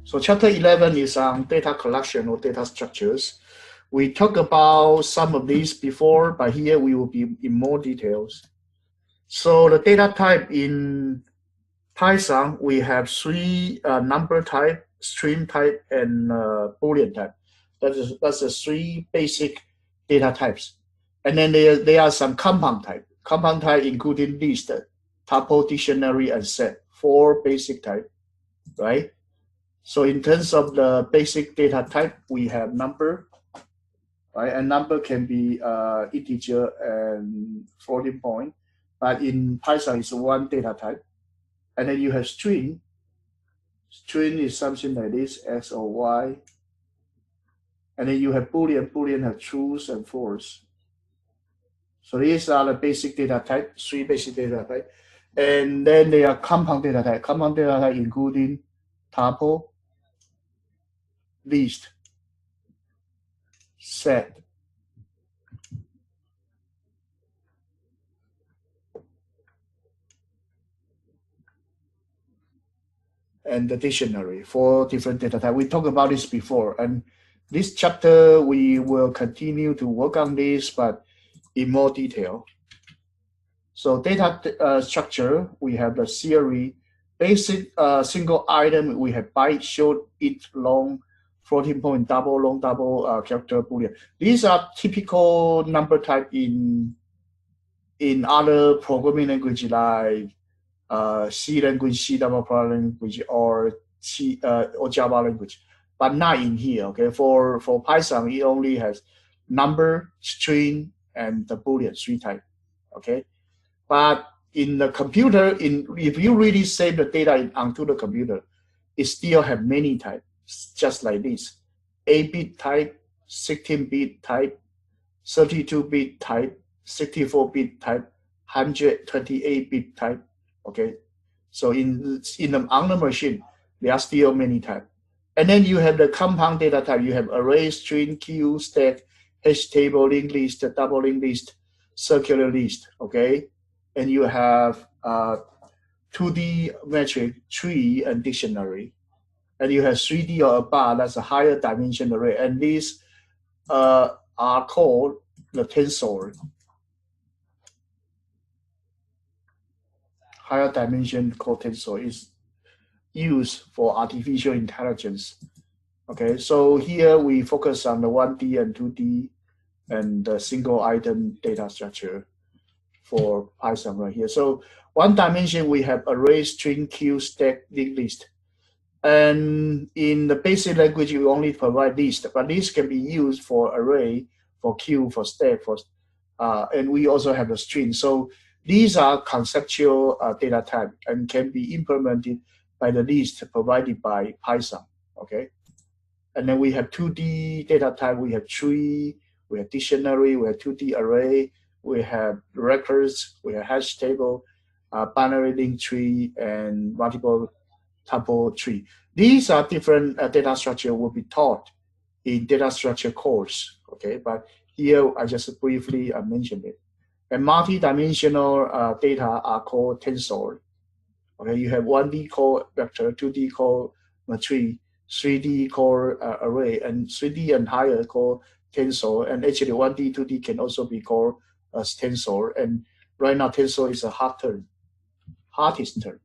So chapter 11 is on data collection or data structures. We talked about some of these before, but here we will be in more details. So the data type in Python, we have three number type, string type, and Boolean type. That's the three basic data types. And then there are some compound type. Compound type including list, tuple, dictionary, and set. Four basic type, right? So in terms of the basic data type, we have number, right? And number can be integer and floating point, but in Python it's one data type. And then you have string. String is something like this, X or Y. And then you have Boolean. Boolean have truth and false. So these are the basic data type, three basic data type. And then they are compound data type. Compound data type including tuple, list, set, and the dictionary, four different data types. We talked about this before, and this chapter we will continue to work on this, but in more detail. So data structure, we have the theory, basic single item, we have byte, short, int, long, floating point, double, long, double, character, Boolean. These are typical number type in other programming language like C language, C double language, or Java language, but not in here. Okay, for Python, it only has number, string, and the Boolean three type. Okay, but in the computer, if you really save the data onto the computer, it still have many types, just like this: 8-bit type, 16-bit type, 32-bit type, 64-bit type, 128-bit type. Okay, so on the machine, there are still many types. And then you have the compound data type. You have array, string, queue, stack, hash table, linked list, double linked list, circular list. Okay, and you have 2D metric, tree, and dictionary. And you have 3D or above. That's a higher dimension array. And these are called the tensor. Higher dimension called tensor is used for artificial intelligence. Okay, so here we focus on the 1D and 2D and the single item data structure for Python right here. So one dimension, we have array, string, queue, stack, linked list. And in the basic language, we only provide list, but list can be used for array, for queue, for stack, and we also have the string. So these are conceptual data type and can be implemented by the list provided by Python. Okay, and then we have 2D data type. We have tree, we have dictionary, we have 2D array, we have records, we have hash table, binary link tree, and multiple tuple tree. These are different data structure will be taught in data structure course. Okay, but here I just briefly mentioned it. And multi-dimensional data are called tensor. Okay, you have 1D called vector, 2D called matrix, 3D called array, and 3D and higher called tensor. And actually 1D, 2D can also be called as tensor. And right now tensor is a hottest term.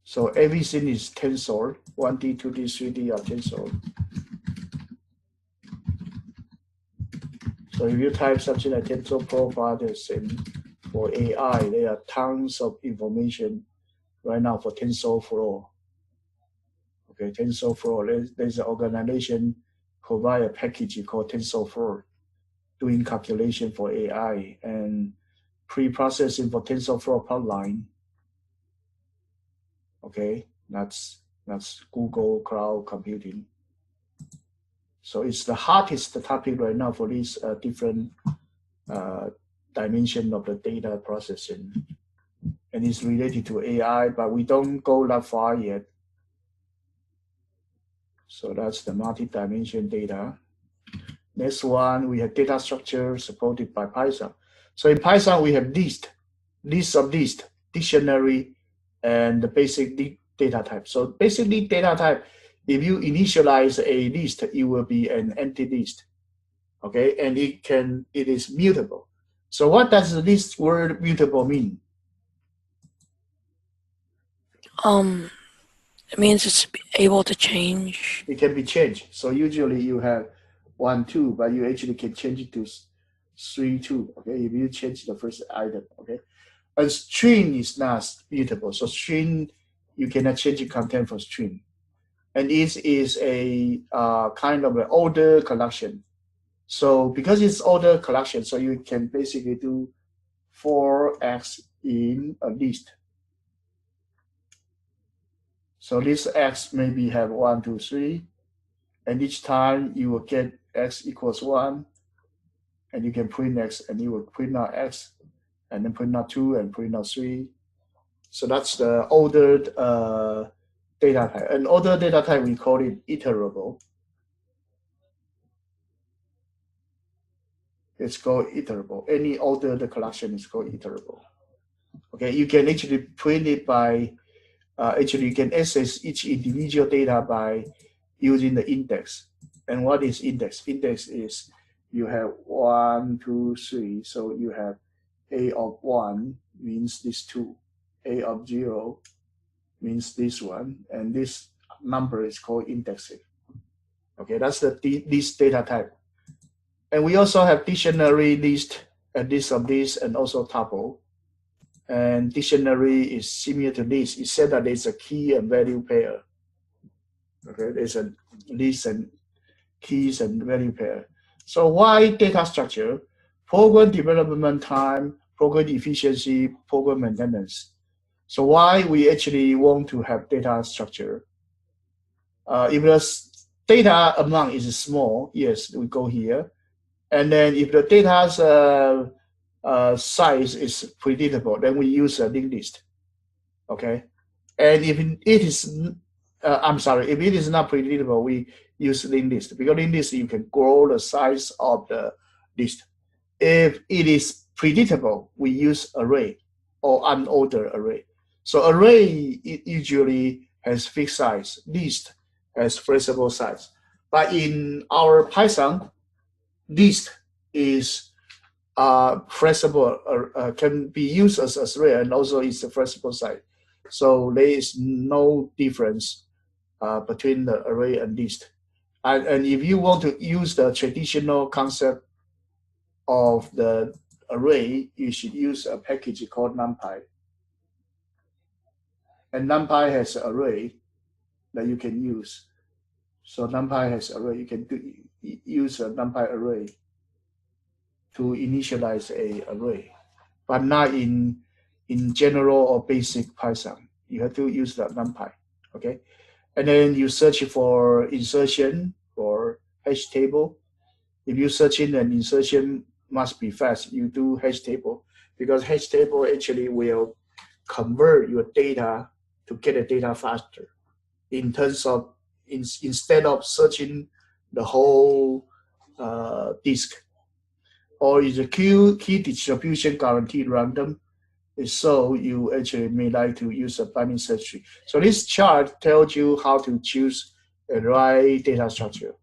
So everything is tensor, 1D, 2D, 3D are tensor. So if you type something like tensor profile, and for AI, there are tons of information right now for TensorFlow. Okay, TensorFlow, there's an organization provide a package called TensorFlow, doing calculation for AI and pre-processing for TensorFlow pipeline. Okay, that's Google Cloud Computing. So it's the hottest topic right now for these different dimension of the data processing. And it's related to AI, but we don't go that far yet. So that's the multi-dimension data. Next one, we have data structure supported by Python. So in Python, we have list of list, dictionary, and the basic data type. So basically data type, if you initialize a list, it will be an empty list. Okay, and it is mutable. So what does this word mutable mean? It means it's able to change. It can be changed. So usually you have 1, 2, but you actually can change it to 3, 2. Okay, if you change the first item. Okay, a string is not mutable. So string, you cannot change the content for string, and this is a kind of an order collection. So because it's order collection, so you can basically do for x in a list. So this x maybe have 1, 2, 3, and each time you will get x equals 1, and you can print x, and you will print out x, and then print out 2, and print out 3. So that's the ordered data type. And ordered data type, we call it iterable. It's called iterable. Any ordered collection is called iterable. Okay, you can actually print it by, actually you can access each individual data by using the index. And what is index? Index is you have 1, 2, 3. So you have A of 1 means this 2. A of 0 means this one. And this number is called indexing. Okay, that's this data type. And we also have dictionary list, and list of this, and also tuple. And dictionary is similar to this. It said that there's a key and value pair. Okay, there's a list and keys and value pair. So why data structure? Program development time, program efficiency, program maintenance. So why we actually want to have data structure? If the data amount is small, yes, we go here. And then if the data's size is predictable, then we use a linked list. Okay, and if it is, if it is not predictable, we use linked list, because linked list you can grow the size of the list. If it is predictable, we use array or unordered array. So array, it usually has fixed size. List has flexible size. But in our Python, list is flexible, can be used as array, and also it's a flexible size. So there is no difference between the array and list. And if you want to use the traditional concept of the array, you should use a package called NumPy. And NumPy has an array that you can use. So NumPy has array. You can use a NumPy array to initialize a array, but not in general or basic Python. You have to use the NumPy. Okay, and then you search for insertion for hash table. If you search in an insertion must be fast, you do hash table, because hash table actually will convert your data to get the data faster. In terms of instead of searching the whole disk, or is a key distribution guaranteed random, so you actually may like to use a binary search tree. So this chart tells you how to choose a right data structure.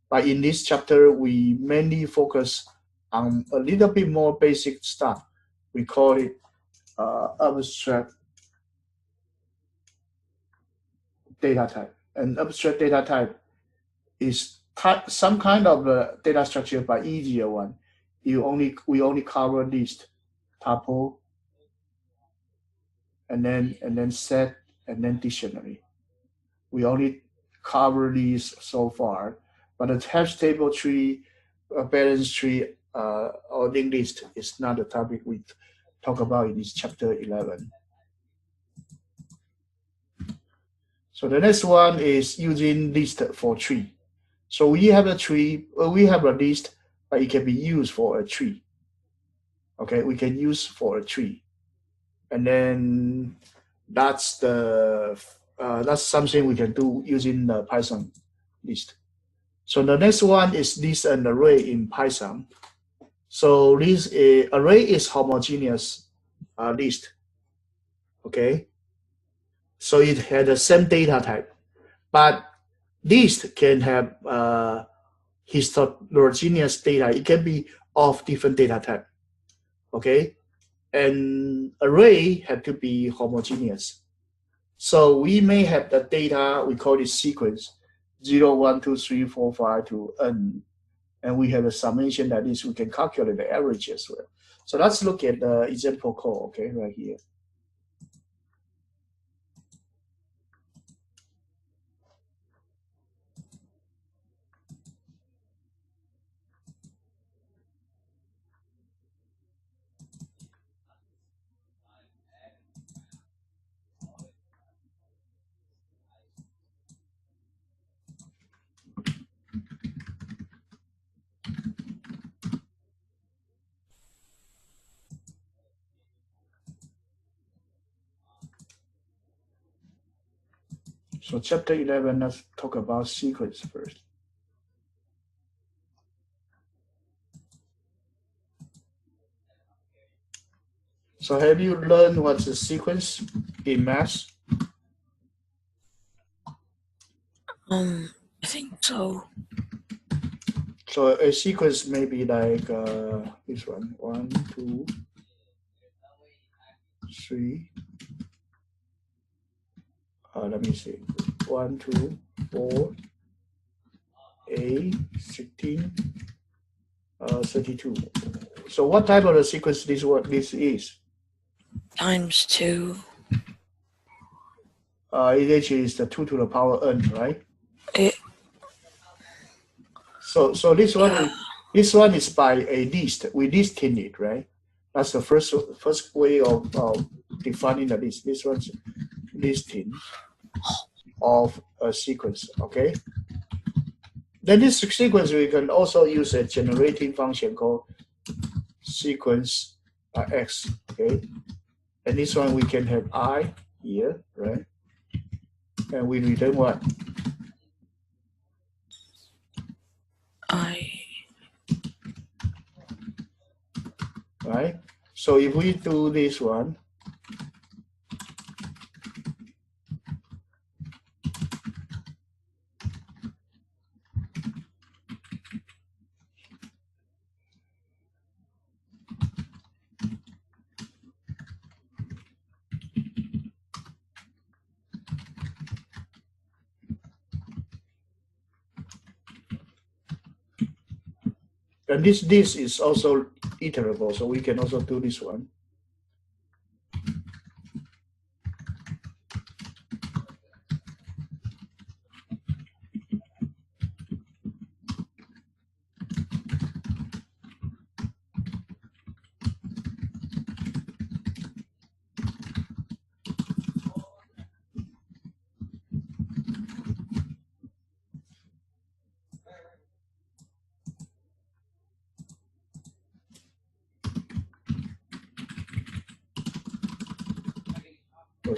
But in this chapter, we mainly focus on a little bit more basic stuff. We call it abstract data type. And abstract data type is some kind of a data structure, but easier one. We only cover list, tuple, and then set, and then dictionary. We only cover these so far, but a hash table tree, a balance tree, or linked list is not the topic we talk about in this chapter 11. So the next one is using list for tree. So we have a tree, we have a list, but it can be used for a tree. Okay, we can use for a tree, and then that's something we can do using the Python list. So the next one is list and array in Python. So this array is homogeneous list. Okay, So it had the same data type, but list can have heterogeneous data. It can be of different data type. Okay, and array have to be homogeneous. So we may have the data, we call it sequence 0, 1, 2, 3, 4, 5 to n, and we have a summation that is we can calculate the average as well. So let's look at the example code, okay, right here. So chapter 11, let's talk about sequence first. So have you learned what's a sequence in math? I think so. So a sequence may be like this one, 1, 2, 3. Let me see, 1, 2, 4, 8, 16, 32. So what type of a sequence this is? Times 2. It actually is the 2 to the power n, right? So this one is by a list. We listing it, right? That's the first way of defining the list. This one's listing of a sequence. Okay. Then this sequence we can also use a generating function called sequence x. Okay. And this one we can have I here, right? And we return what? I. Right? So if we do this one, and this is also iterable, so we can also do this one.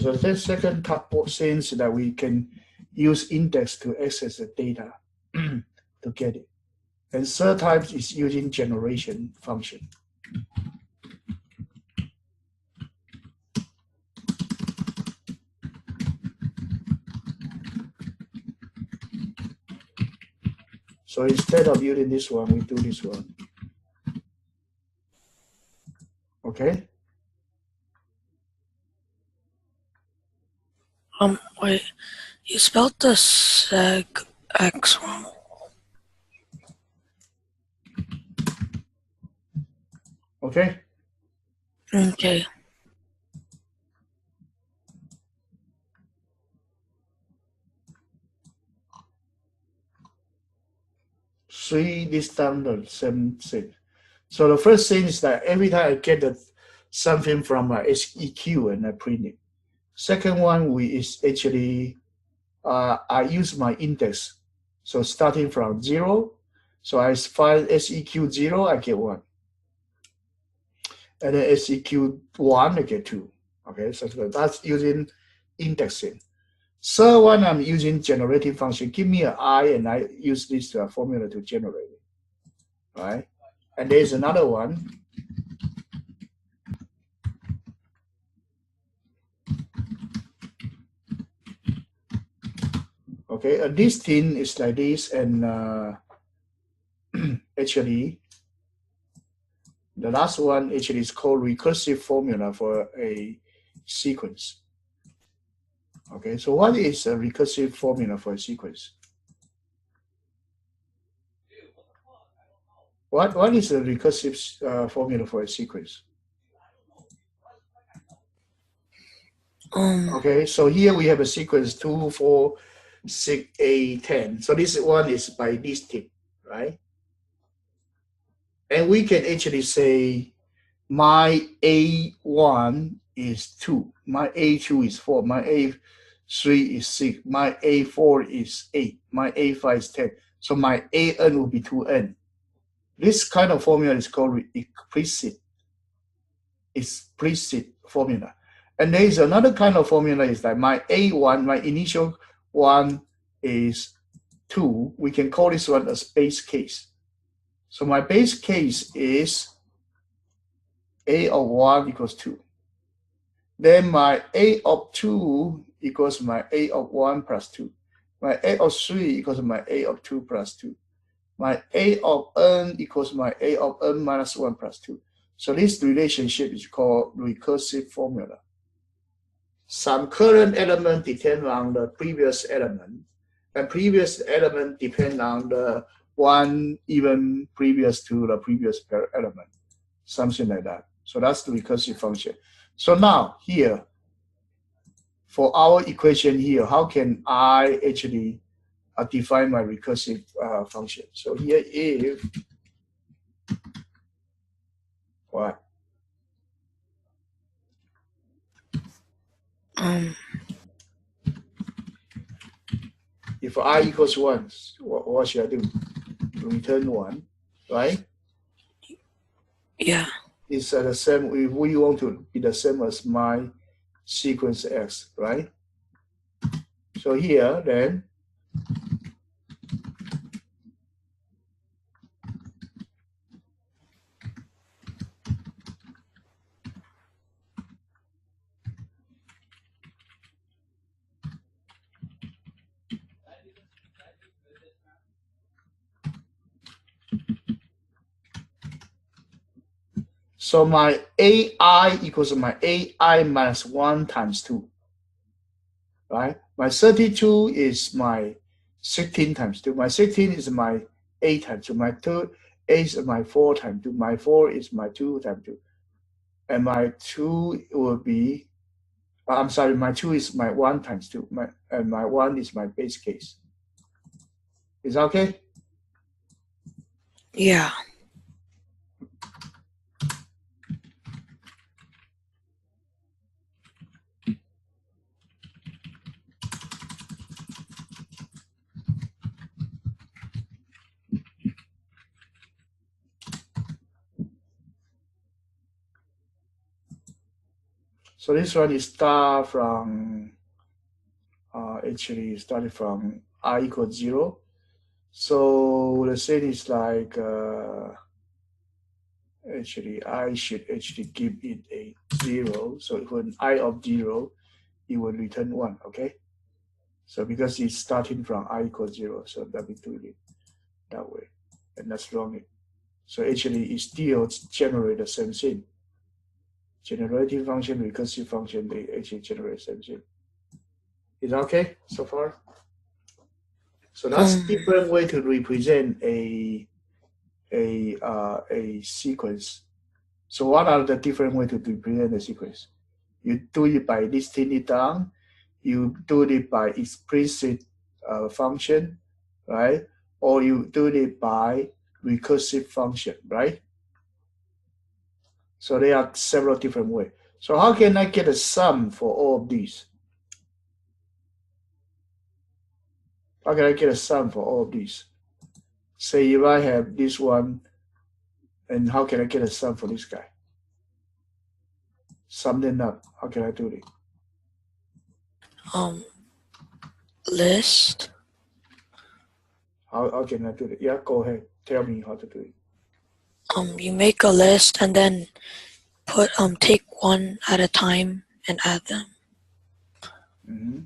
So the second type of sense that we can use index to access the data to get it. And third type is using generation function. So instead of using this one, we do this one. Okay? Wait. You spelled the seg x wrong. Okay? Okay. See this time the same thing. So the first thing is that every time I get something from SEQ and I print it. Second one is actually I use my index. So starting from 0, so I find SEQ 0, I get 1. And then SEQ 1, I get 2. Okay, so that's using indexing. Third one, I'm using generating function. Give me an I, and I use this formula to generate it. Right? And there's another one. Okay, this thing is like this, and actually, the last one actually is called recursive formula for a sequence. Okay, so what is a recursive formula for a sequence? What is a recursive formula for a sequence? Okay, so here we have a sequence 2, 4, 6, 8, 10. So this one is by this thing, right? And we can actually say my A1 is 2, my A2 is 4, my A3 is 6, my A4 is 8, my A5 is 10. So my AN will be 2N. This kind of formula is called explicit formula. And there is another kind of formula is that my A1, my initial one is 2. We can call this one a base case. So my base case is A of 1 equals 2. Then my A of 2 equals my A of 1 plus 2. My A of 3 equals my A of 2 plus 2. My A of n equals my A of n minus 1 plus 2. So this relationship is called recursive formula. Some current element depend on the previous element, and previous element depend on the one even previous to the previous element, something like that. So that's the recursive function. So now here, for our equation here, how can I actually define my recursive function? So here if what? If I equals 1, what should I do? Return 1, right? Yeah. It's the same. We want to be the same as my sequence X, right? So here then, so my AI equals my AI minus 1 times 2, right? My 32 is my 16 times 2. My 16 is my 8 times 2. My 2 is my 4 times 2. My 4 is my 2 times 2. And my 2 will be, I'm sorry, my 2 is my 1 times 2. And my 1 is my base case. Is that okay? Yeah. So this one is start from, actually started from I equals 0. So the thing is like, actually I should actually give it a 0. So when I of 0, it will return 1, okay? So because it's starting from I equals 0, so that we do it that way. And that's wrong. So actually it still generate the same thing. Generative function, recursive function, they actually generate the same thing. Is that okay so far? So that's different way to represent a sequence. So what are the different way to represent a sequence? You do it by listing it down. You do it by explicit function, right? Or you do it by recursive function, right? So there are several different ways. So how can I get a sum for all of these? How can I get a sum for all of these? Say if I have this one, and how can I get a sum for this guy? Sum them up. How can I do it? List. How can I do it? Yeah, go ahead. Tell me how to do it. You make a list and then put take one at a time and add them. Mm-hmm.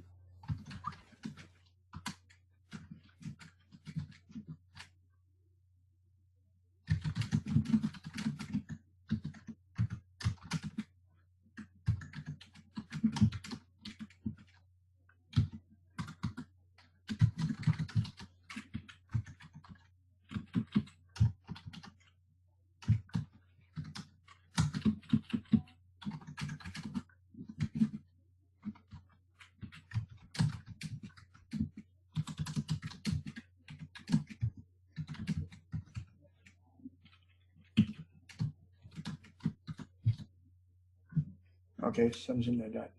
Okay, something like that.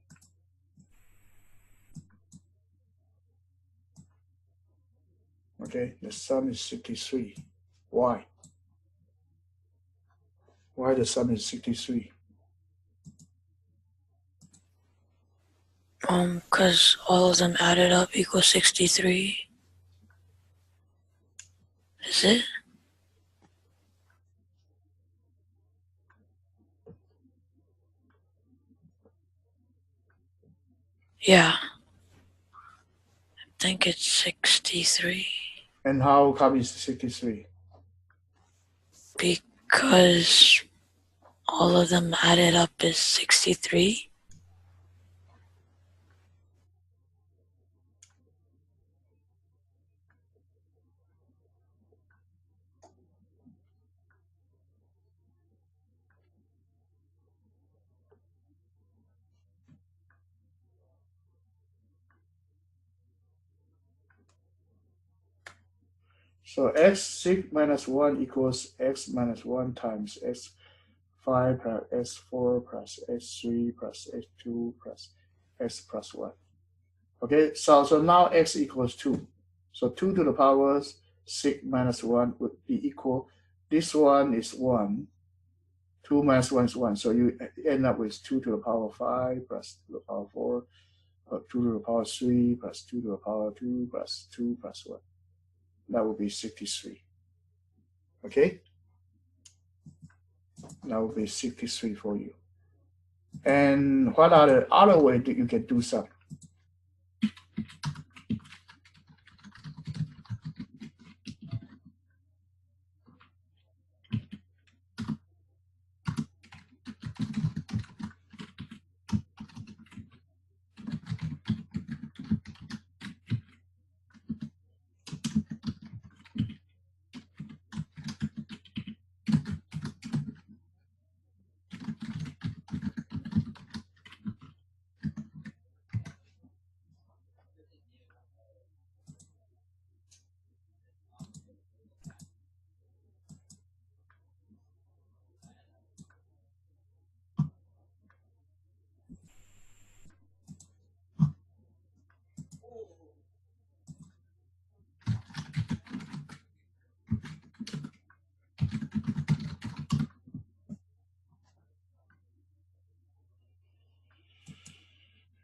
Okay, the sum is 63. Why? Why the sum is 63? Because all of them added up equals 63. Is it? Yeah. I think it's 63. And how come it's 63? Because all of them added up is 63. So x6 minus 1 equals x minus 1 times x5 plus x4 plus x3 plus x2 plus x plus 1. Okay, so now x equals 2. So 2 to the power 6 minus 1 would be equal. This one is 1. 2 minus 1 is 1. So you end up with 2 to the power 5 plus 2 to the power 4, 2 to the power 3 plus 2 to the power 2 plus 2 plus 1. That would be 63. Okay? That would be 63 for you. And what are the other way that you can do some?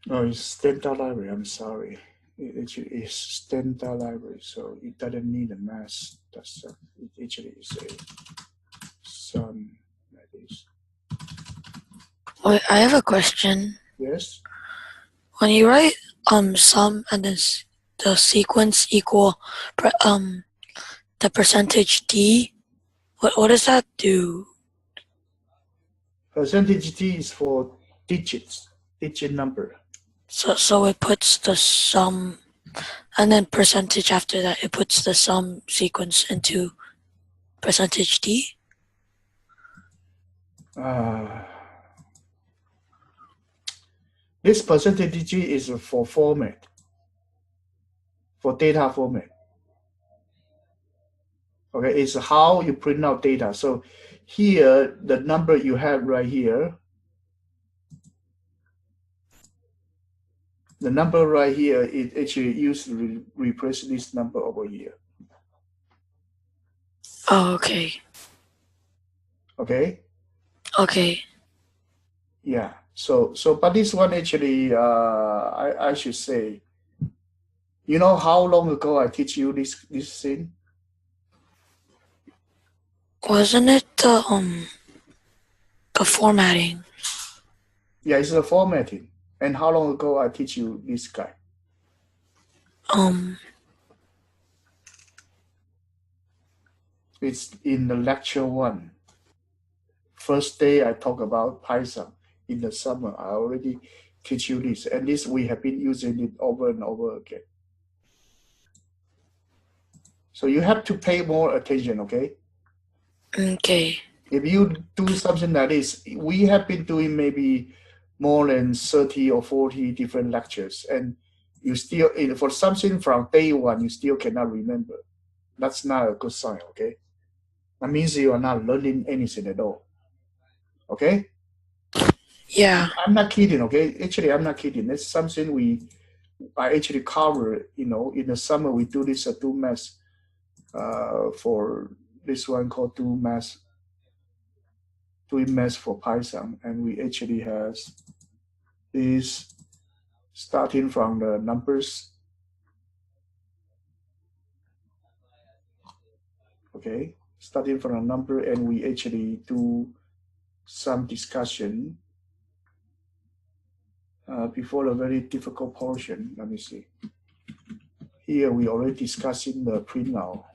Oh, it's standard library. I'm sorry. It actually is standard library, so it doesn't need a math. That's it actually is a sum like this. Wait, I have a question. Yes. When you write sum and then the sequence equal the percentage d, what does that do? Percentage t is for digits, digit number. So it puts the sum and then percentage after that. It puts the sum sequence into percentage d. This percentage d is for format, for data format. Okay, it's how you print out data. So here, the number you have right here, the number right here, it actually used to replace this number over here. Oh, okay. Okay. Okay. Yeah. So but this one actually, I should say, you know how long ago I teach you this thing? Wasn't it the formatting? Yeah, it's the formatting. And how long ago I teach you this guy? It's in the lecture 1. First day I talk about Python in the summer. I already teach you this, and this we have been using it over and over again. So you have to pay more attention, okay? Okay. If you do something like this, we have been doing maybe more than 30 or 40 different lectures, and you still, for something from day 1, you still cannot remember. That's not a good sign, okay? That means you are not learning anything at all. Okay? Yeah. I'm not kidding, okay? Actually, I'm not kidding. It's something I actually cover, in the summer we do this do math for this one called doing math for Python. And we actually has this starting from the numbers. Okay, starting from a number, and we actually do some discussion before a very difficult portion. Let me see. Here we already discussing the print now.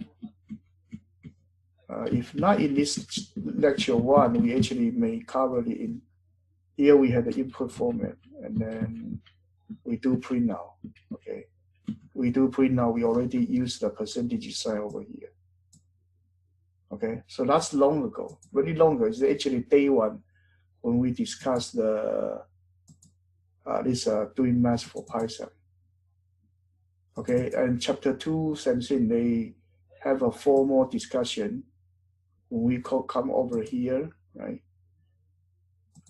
If not in this lecture one, we actually may cover it in. Here we have the input format, and then we do print now. Okay, we do print now. We already use the percentage sign over here. Okay, so that's long ago, very long ago. It's actually day one when we discussed the this doing math for Python. Okay, and chapter 2, same thing. They have a formal discussion when we come over here, right?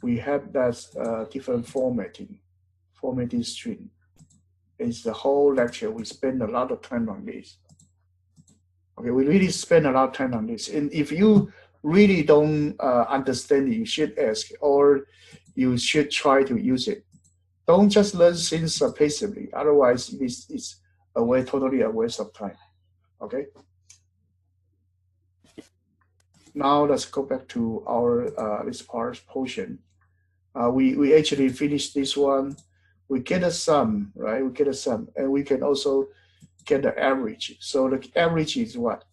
We have that different formatting string. It's the whole lecture. We spend a lot of time on this. Okay, we really spend a lot of time on this. And if you really don't understand it, you should ask, or you should try to use it. Don't just learn things passively. Otherwise, it's totally a waste of time. Okay. Now let's go back to our this portion. We actually finished this one. We get a sum, right? We get a sum, and we can also get the average. So the average is what?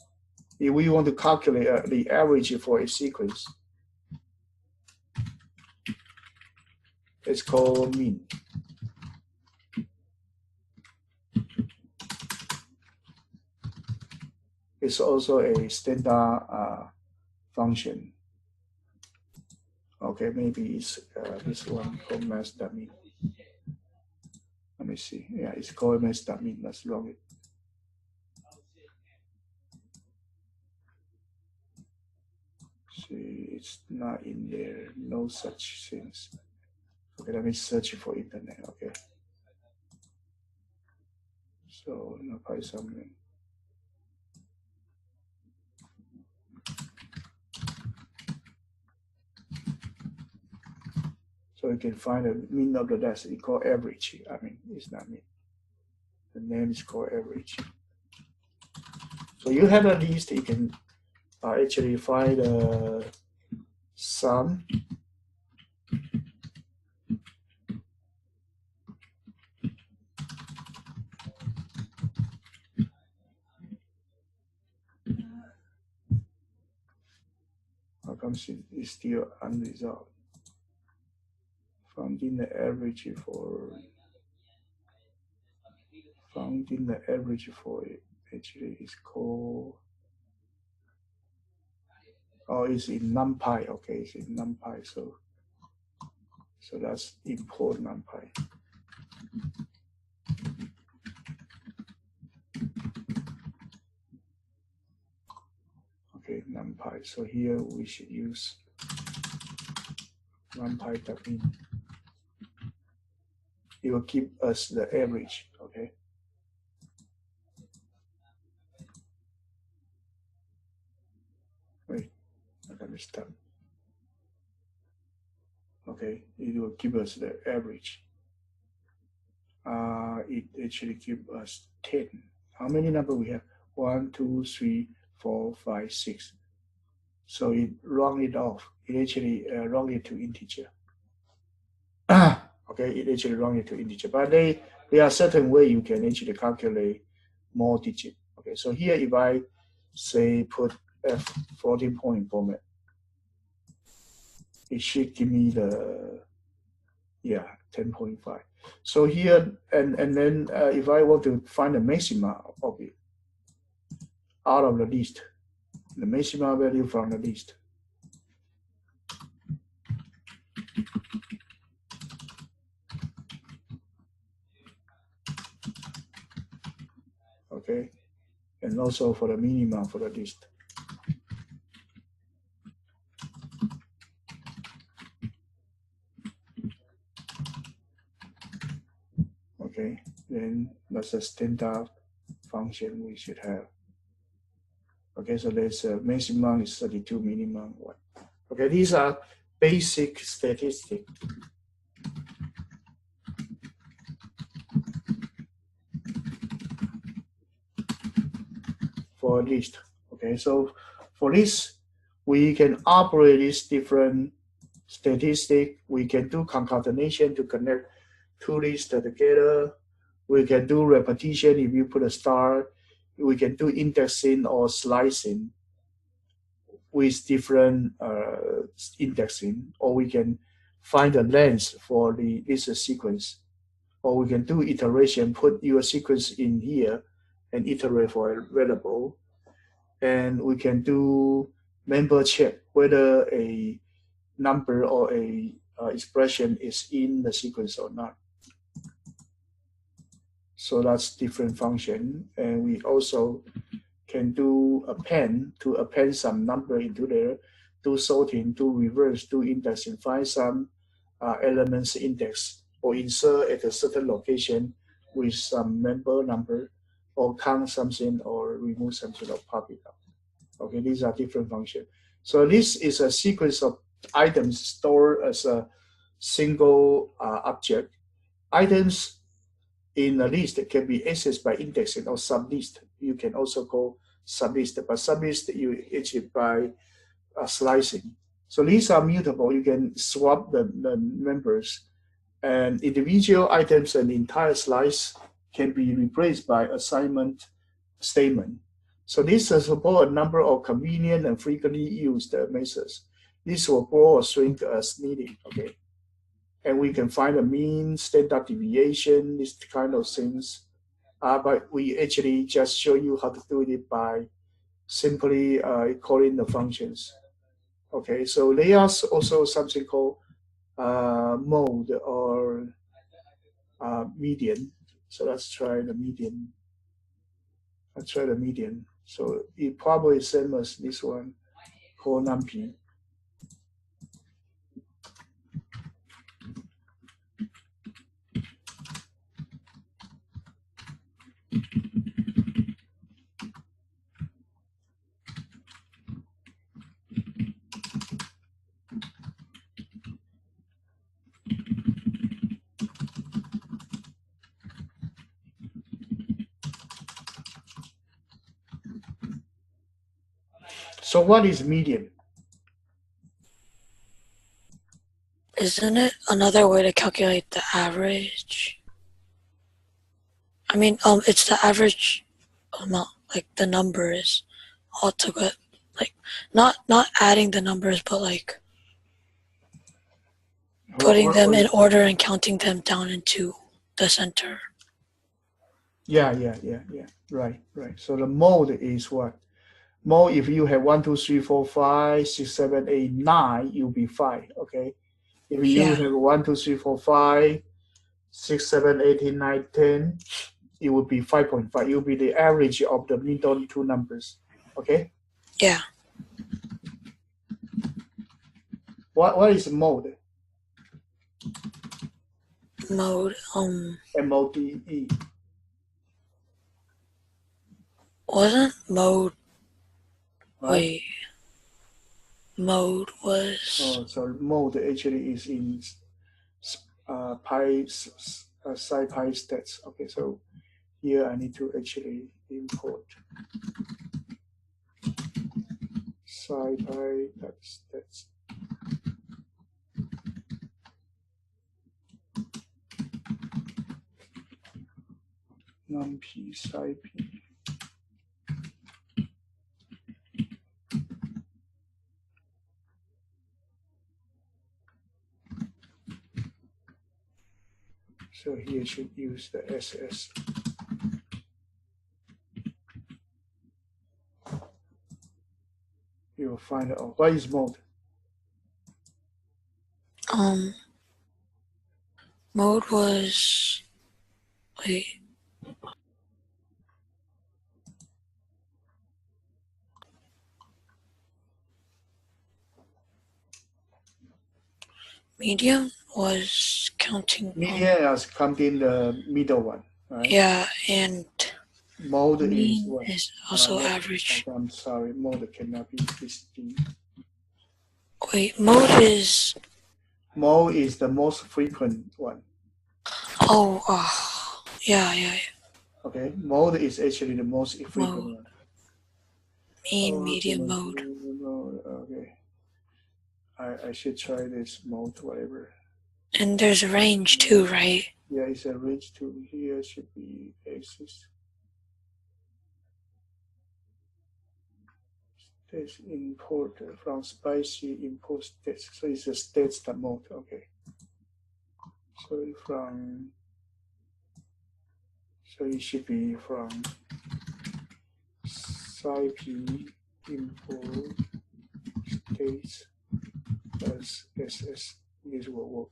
If we want to calculate the average for a sequence, it's called mean. It's also a standard function. Okay, maybe it's this one called math.mean. Let me see. Yeah, it's called math.mean. That's wrong. See, it's not in there. No such things. Okay, let me search for internet. Okay. So no Python. So you can find the mean of the data. It's called average. I mean, it's not mean. The name is called average. So you have a list. You can actually find the sum. How come it's still unresolved? Finding the average for it actually is called. Oh, it's in NumPy. Okay, it's in NumPy. So that's import NumPy. Okay, NumPy. So here we should use NumPy.in. It will give us the average. Okay. Wait, let me stop. Okay, it will give us the average. It actually gives us 10. How many numbers we have? 1, 2, 3, 4, 5, 6. So it round it off. It actually round it to integer. Okay, it actually round it to integer. But there are certain way you can actually calculate more digit. Okay, so here if I say put F floating point format, it should give me the 10.5. So here and then if I want to find the maxima of it out of the list, the maxima value from the list. Okay, and also for the minimum for the list. Okay, then that's a standard function we should have. Okay, so there's a maximum is 32, minimum 1. Okay, these are basic statistics. For a list. Okay, so for this, we can operate these different statistics. We can do concatenation to connect two lists together. We can do repetition if you put a star. We can do indexing or slicing with different indexing, or we can find the length for this sequence, or we can do iteration, put your sequence in here and iterate for a variable, and we can do member check whether a number or a expression is in the sequence or not. So that's different function, and we also can do append to append some number into there, do sorting, do reverse, do indexing, find some elements index, or insert at a certain location with some member number, or count something, or remove something, or pop it out. Okay, these are different functions. So this is a sequence of items stored as a single object. Items in a list can be accessed by indexing or sublist. You can also call sublist, but sublist you achieve by slicing. So these are mutable. You can swap the members, and individual items and entire slice can be replaced by assignment statement. So this support a number of convenient and frequently used methods. This will grow or shrink as needed. Okay, and we can find a mean, standard deviation, this kind of things. But we actually just show you how to do it by simply calling the functions. Okay, so there are also something called mode or median. So let's try the median. Let's try the median. So it probably same as this one called numpy. So what is median? Isn't it another way to calculate the average? I mean, it's the average amount, like the numbers altogether, like not adding the numbers, but like putting them in order and counting them down into the center. Yeah. Right. So the mode is what? Mode, if you have 1, 2, 3, 4, 5, 6, 7, 8, 9, you'll be 5. Okay. If you have 1, 2, 3, 4, 5, 6, 7, 8, 9, 10, it would be 5.5. It will be the average of the middle two numbers. Okay. Yeah. What is mode? Mode. MODE. Wasn't mode. Right? Wait. Mode was. Oh, so mode actually is in SciPy stats. Okay, so here I need to actually import SciPy stats. NumPy SciPy. So here should use the SS. You will find out what is mode. Mode was. Wait. Medium was counting. Median is counting the middle one, right? Yeah, and Mode is mean what? is also Mode- average. I'm sorry, mode cannot be this thing. Wait, mode is. Mode is the most frequent one. Oh, yeah. Okay, mode is actually the most frequent Mode. one. Mean, median, mode. Okay. I should try this mode, whatever. And there's a range too, right? Yeah, it's a range to here should be axis. This import from spicy import states. So it's a states the mode. Okay. So it should be from SciP import states plus SS. This will work.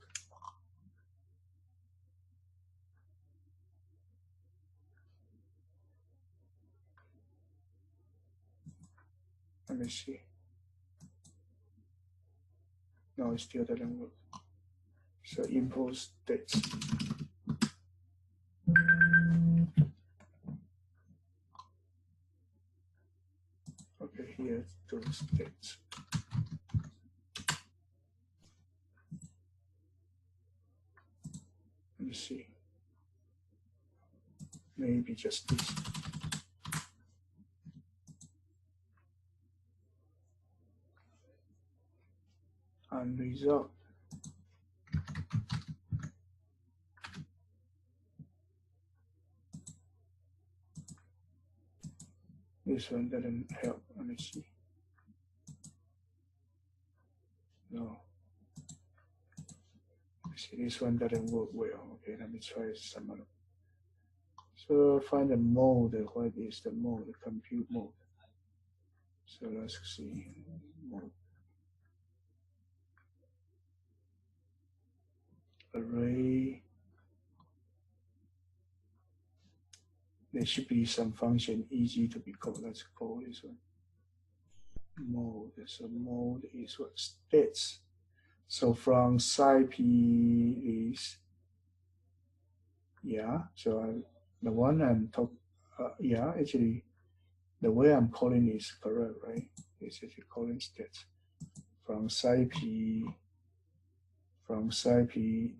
Let me see. No, it still doesn't work. So import states. Okay, here to states. Let me see. Maybe just this. And result. This one doesn't help. Let me see. No. See, this one doesn't work well. Okay, let me try some other. So find the mode. What is the mode? The compute mode. So let's see. Mode. Array. There should be some function easy to be called. Let's call this one. Mode. So mode is what? States. So from SciP is, yeah. So the one I'm talking, yeah, actually, the way I'm calling is correct, right? It's actually calling states from SciP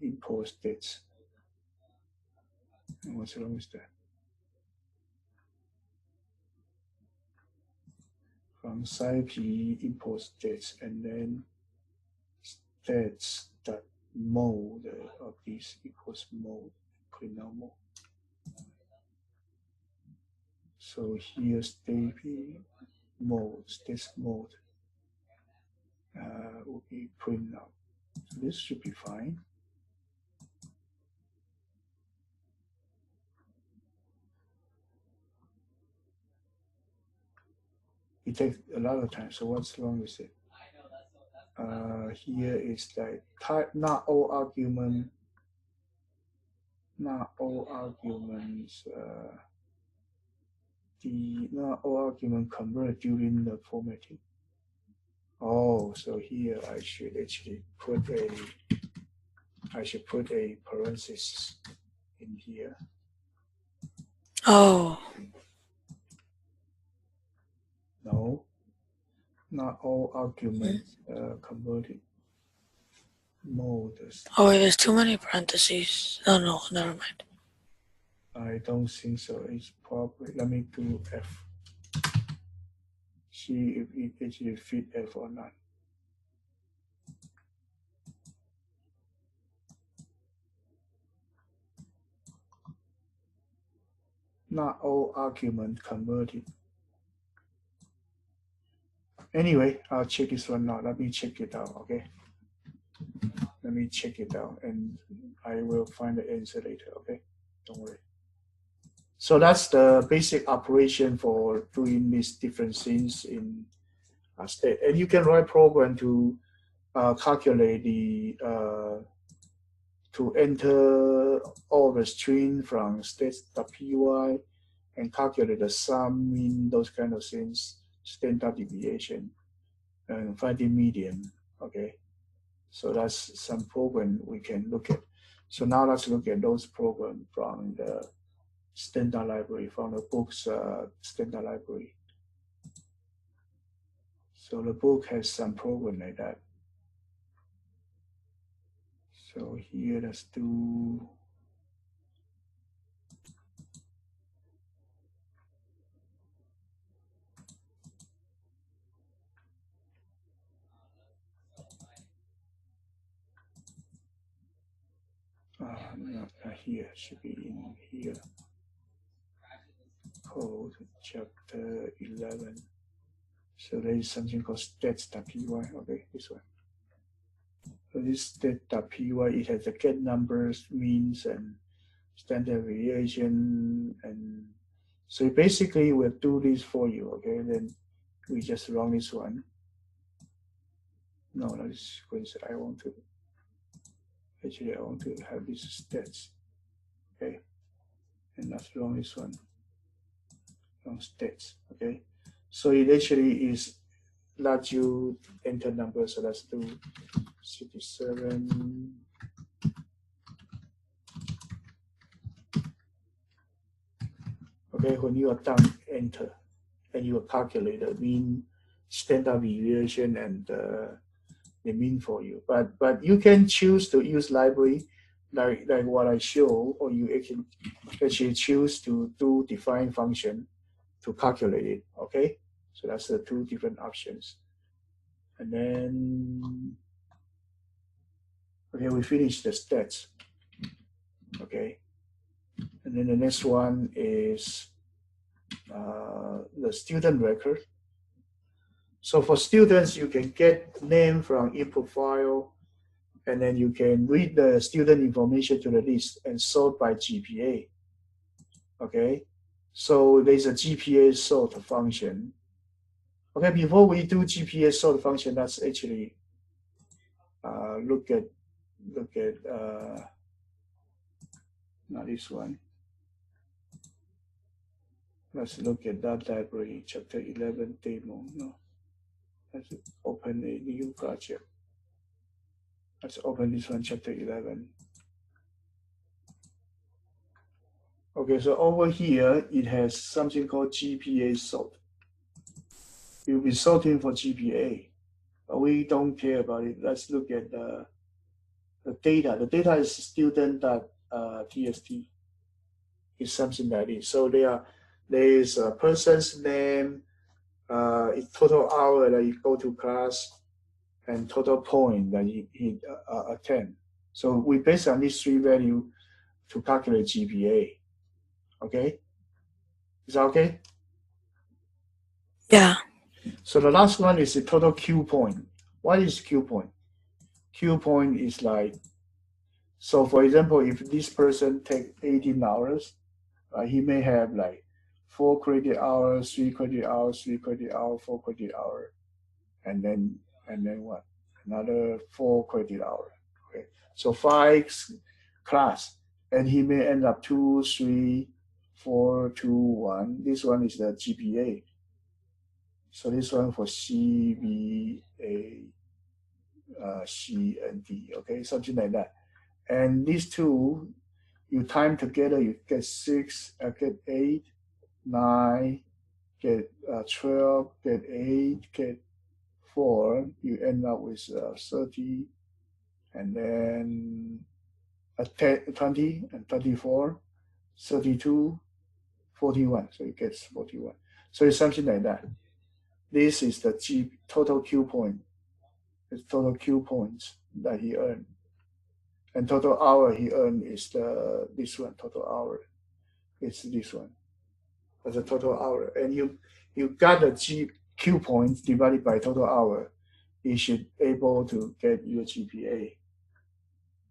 import states. And what's wrong with that? From SciP import states and then states that mode of this equals mode, clean out mode. So here state mode, states mode will be print out. So this should be fine. It takes a lot of time. So what's wrong with it? Here is like type not all arguments. The not all argument convert during the formatting. Oh, so here I should actually put a parenthesis in here. Oh. No, not all arguments converted. Mode. Oh, wait, there's too many parentheses. Oh, no, never mind. I don't think so. It's probably, let me do F. See if it actually fit F or not. Not all argument converted. Anyway, I'll check this one out. Let me check it out, okay? Let me check it out and I will find the answer later, okay? Don't worry. So that's the basic operation for doing these different things in a state. And you can write program to calculate the, to enter all the string from states.py and calculate the sum, mean, those kind of things, standard deviation, and find the median, okay? So that's some program we can look at. So now let's look at those programs from the standard library, from the book's standard library. So the book has some program like that. So here, let's do not here, should be in here. Code chapter 11. So there is something called stats.py. Okay, this one. So this stat.py, it has the get numbers, means, and standard deviation, and so basically we'll do this for you. Okay, then we just run this one. No, that is coincidence. I want to have these stats. Okay, and let's run this one. Run stats. Okay, so it actually is let you enter numbers. So let's do 67. Okay, when you are done, enter, and you will calculate the mean, standard deviation, and the mean for you. But you can choose to use library like what I show, or you actually choose to do define function to calculate it. Okay, so that's the two different options. And then okay, we finish the stats. Okay, and then the next one is the student record. So for students, you can get name from input file, and then you can read the student information to the list and sort by GPA. Okay, so there's a GPA sort function. Okay, before we do GPA sort function, let's actually look at not this one. Let's look at that library, chapter 11 demo. No, let's open a new project. Let's open this one, chapter 11. Okay, so over here, it has something called GPA sort. You'll be sorting for GPA, but we don't care about it. Let's look at the data. The data is student.txt. It's something like this. So there is a person's name, total hour that you go to class, and total point that he attend. So we based on these three values to calculate GPA. Okay, is that okay? Yeah. So the last one is the total Q point. What is Q point? Q point is like, so for example, if this person take 18 hours, he may have like 4 credit hours, 3 credit hours, 3 credit hours, 4 credit hours, and then what? Another 4 credit hours. Okay, so 5 class, and he may end up 2, 3, 4, 2, 1. This one is the GPA. So this one for C, B, A, C, and D. Okay, something like that. And these two, you time together, you get 6, get 8, 9, get 12, get 8, get 4. You end up with 30, and then 20 and 24, 32, 41. So it gets 41. So it's something like that. This is the total Q point. It's total Q points that he earned. And total hour he earned is this one, total hour. It's this one. That's a total hour. And you got the Q points divided by total hour. You should able to get your GPA.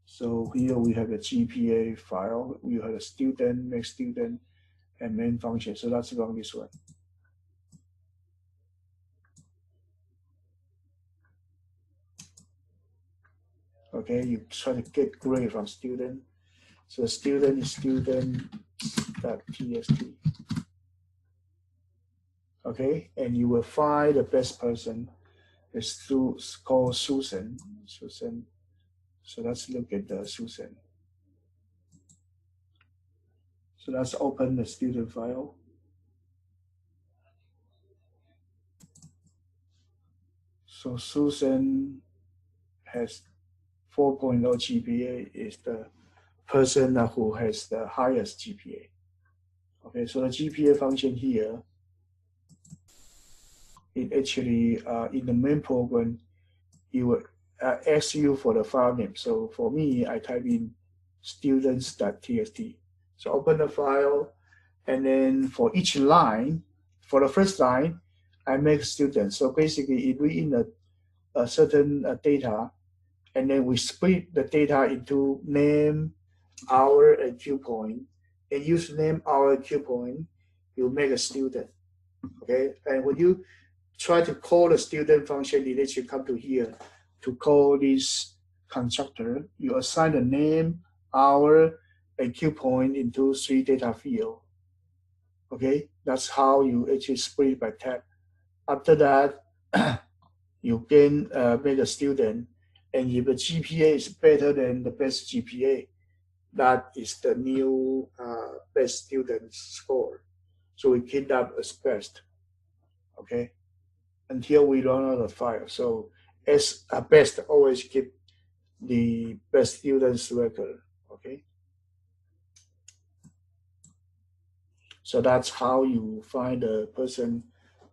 So here we have a GPA file. We have a student, main student, and main function. So let's run this one. Okay, you try to get grade from student. So student is student.txt. Okay, and you will find the best person. It's called Susan. So let's look at the Susan. So let's open the student file. So Susan has 4.0 GPA, is the person who has the highest GPA. Okay, so the GPA function here, it actually, in the main program, it will ask you for the file name. So for me, I type in students.txt. So open the file, and then for each line, for the first line, I make students. So basically, it read in a certain data, and then we split the data into name, hour, and Q point. And use name, hour, Q point, you make a student. Okay, and when you try to call the student function, it lets you come to here to call this constructor. You assign the name, hour, and Q point into 3 data field. Okay, that's how you actually split by tab. After that, you can make a student, and if the GPA is better than the best GPA, that is the new best student score. So we keep that as best. Okay, until we run out of file. So as a best, always keep the best students record. Okay. So that's how you find the person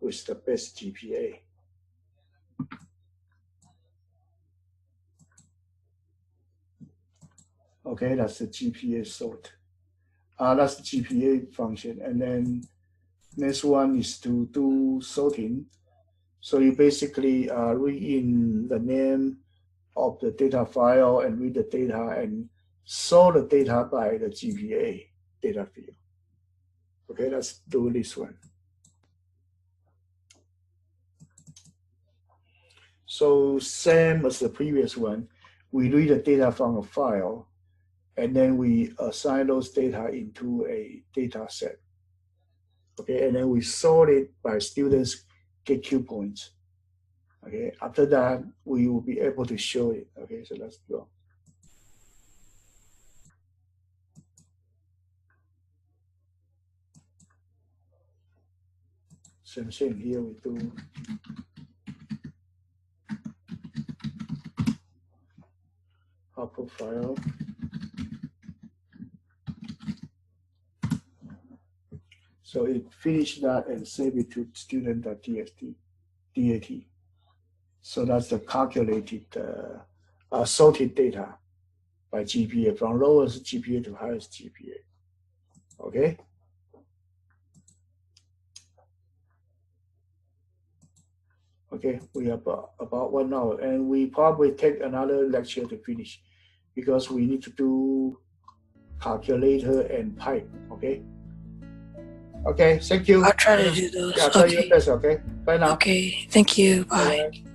with the best GPA. Okay, that's the GPA sort. That's the GPA function. And then next one is to do sorting. So you basically read in the name of the data file and read the data and sort the data by the GPA data field. Okay, let's do this one. So same as the previous one, we read the data from a file, and then we assign those data into a data set. Okay, and then we sort it by students get Q points. Okay, after that, we will be able to show it. Okay, so let's go. Same thing here, we do output file. So it finished that and save it to student.txt, DAT. So that's the calculated sorted data by GPA, from lowest GPA to highest GPA. Okay. Okay, we have about 1 hour, and we probably take another lecture to finish because we need to do calculator and pipe. Okay. Okay, thank you. I'll try to do those. Yeah, try your best. Okay. Bye now. Okay, thank you. Bye. Bye.